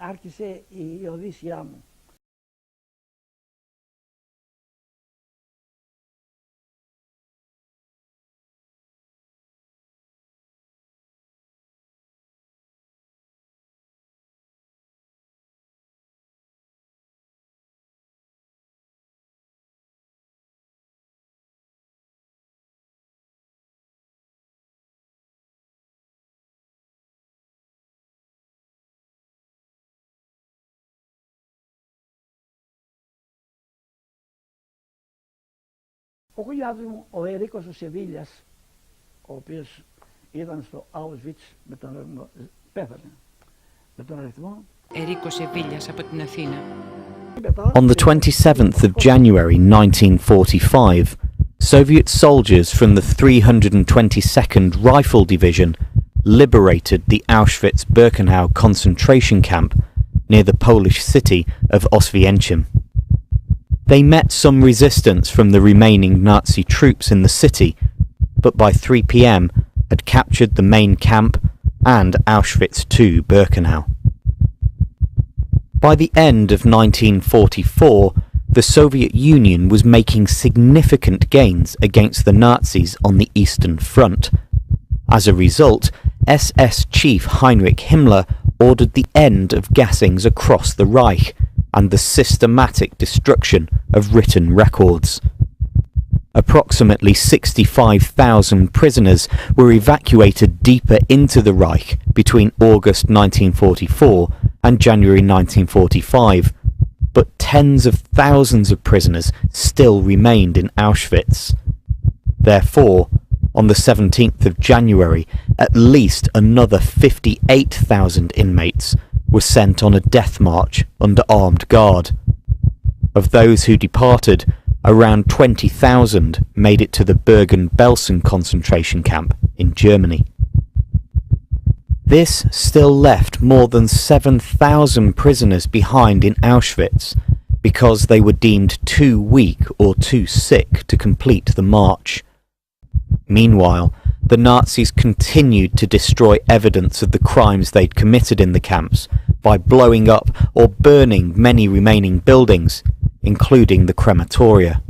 άρχισε η οδύσσιά μου. Ο γουλιάδος μου, ο Ερίκος ο Σεβίλιας, ο οποίος ήταν στο Auschwitz πέθανε με τον αριθμό. Ερίκος Σεβίλιας από την Αθήνα. On the 27th of January 1945, Soviet soldiers from the 322nd Rifle Division liberated the Auschwitz-Birkenau concentration camp near the Polish city of Oswiecim. They met some resistance from the remaining Nazi troops in the city, but by 3 p.m. had captured the main camp and Auschwitz II-Birkenau. By the end of 1944, the Soviet Union was making significant gains against the Nazis on the Eastern Front. As a result, SS Chief Heinrich Himmler ordered the end of gassings across the Reich and the systematic destruction of written records. Approximately 65,000 prisoners were evacuated deeper into the Reich between August 1944 and January 1945, but tens of thousands of prisoners still remained in Auschwitz. Therefore, on the 17th of January, at least another 58,000 inmates were sent on a death march under armed guard. Of those who departed, around 20,000 made it to the Bergen-Belsen concentration camp in Germany. This still left more than 7,000 prisoners behind in Auschwitz because they were deemed too weak or too sick to complete the march. Meanwhile, the Nazis continued to destroy evidence of the crimes they'd committed in the camps by blowing up or burning many remaining buildings, including the crematoria.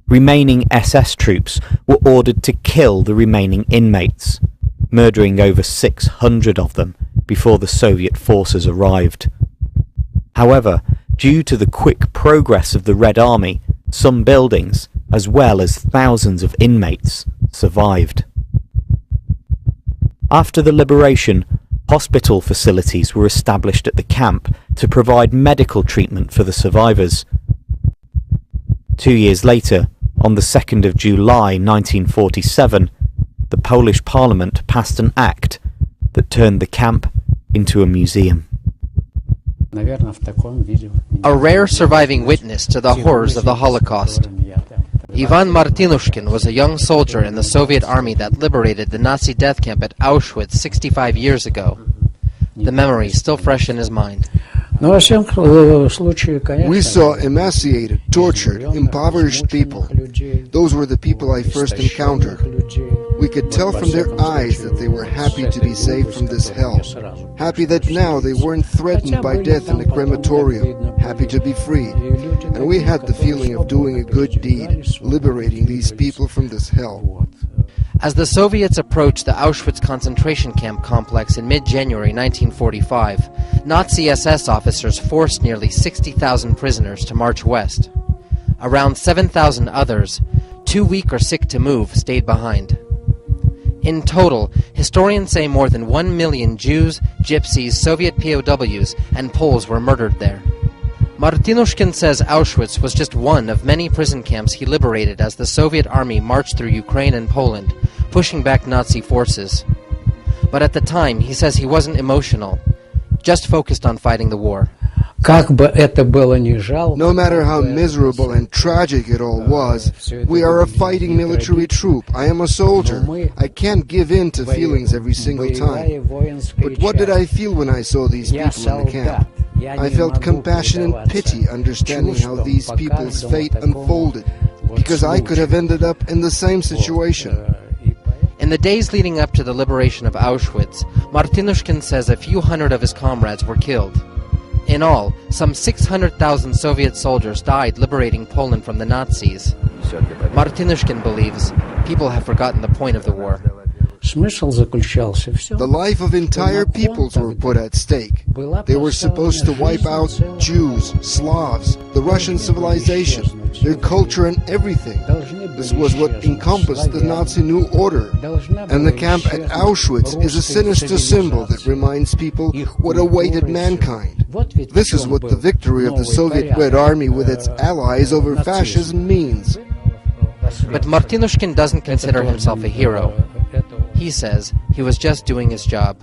Remaining SS troops were ordered to kill the remaining inmates, murdering over 600 of them before the Soviet forces arrived. However, due to the quick progress of the Red Army, some buildings, as well as thousands of inmates, survived. After the liberation, hospital facilities were established at the camp to provide medical treatment for the survivors. 2 years later, on the 2nd of July 1947, the Polish Parliament passed an act that turned the camp into a museum. A rare surviving witness to the horrors of the Holocaust. Ivan Martinushkin was a young soldier in the Soviet army that liberated the Nazi death camp at Auschwitz 65 years ago. The memory is still fresh in his mind. We saw emaciated, tortured, impoverished people. Those were the people I first encountered. We could tell from their eyes that they were happy to be saved from this hell, happy that now they weren't threatened by death in a crematorium, happy to be free. And we had the feeling of doing a good deed, liberating these people from this hell. As the Soviets approached the Auschwitz concentration camp complex in mid-January 1945, Nazi SS officers forced nearly 60,000 prisoners to march west. Around 7,000 others, too weak or sick to move, stayed behind. In total, historians say more than 1 million Jews, Gypsies, Soviet POWs, and Poles were murdered there. Martinushkin says Auschwitz was just one of many prison camps he liberated as the Soviet army marched through Ukraine and Poland, pushing back Nazi forces. But at the time, he says he wasn't emotional, just focused on fighting the war. No matter how miserable and tragic it all was, we are a fighting military troop. I am a soldier. I can't give in to feelings every single time. But what did I feel when I saw these people in the camp? I felt compassion and pity understanding how these people's fate unfolded, because I could have ended up in the same situation. In the days leading up to the liberation of Auschwitz, Martynushkin says a few hundred of his comrades were killed. In all, some 600,000 Soviet soldiers died liberating Poland from the Nazis. Martynushkin believes people have forgotten the point of the war. The life of entire peoples were put at stake. They were supposed to wipe out Jews, Slavs, the Russian civilization, their culture and everything. This was what encompassed the Nazi New Order. And the camp at Auschwitz is a sinister symbol that reminds people what awaited mankind. This is what the victory of the Soviet Red Army with its allies over fascism means. But Martynushkin doesn't consider himself a hero. He says he was just doing his job.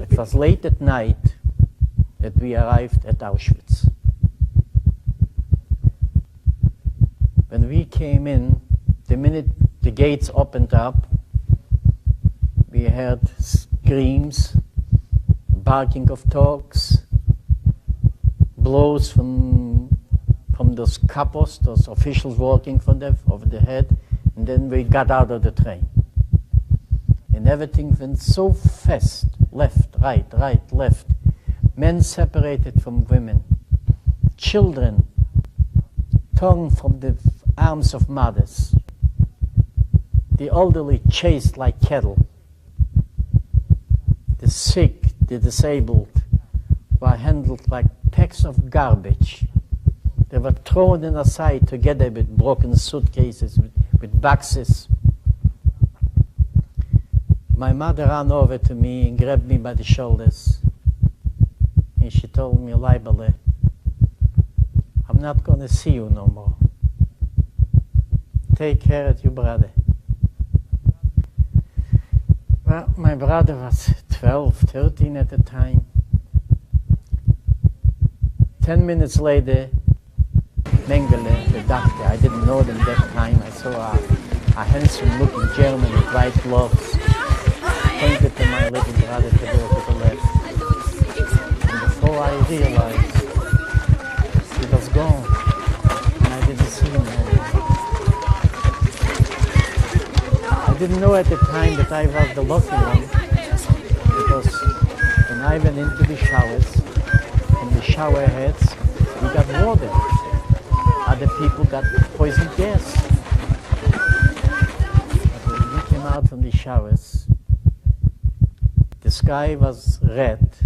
It was late at night that we arrived at Auschwitz. When we came in, the minute the gates opened up, we heard screams, barking of dogs, blows from those kapos, those officials walking from them over the head, and then we got out of the train. And everything went so fast, left, right, left. Men separated from women. Children torn from the arms of mothers. The elderly chased like cattle. The sick, the disabled were handled like packs of garbage. They were thrown aside together with broken suitcases, with boxes. My mother ran over to me and grabbed me by the shoulders. And she told me, Leibele, I'm not going to see you no more. Take care of your brother. Well, my brother was 12, 13 at the time. 10 minutes later, Mengele, the doctor, I didn't know them that time. I saw a handsome-looking German with white gloves, pointed to my little brother to go to the left. And before I realized, he was gone, and I didn't see him anymore. I didn't know at the time that I was the lucky one, because when I went into the showers, from the shower heads, we got water. Other people got poison gas. But when we came out from the showers, the sky was red.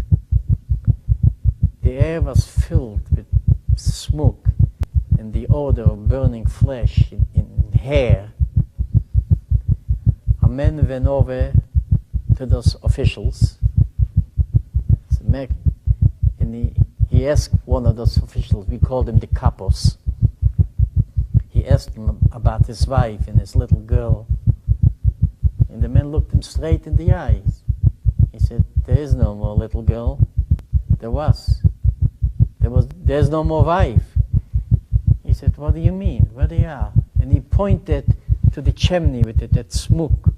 The air was filled with smoke and the odor of burning flesh in hair. A man went over to those officials and he asked one of those officials, we called him the capos. He asked him about his wife and his little girl. And the man looked him straight in the eyes. He said, there is no more little girl. There was. There's no more wife. He said, what do you mean? Where they are? And he pointed to the chimney with that smoke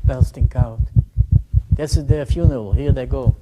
bursting out. This is their funeral. Here they go.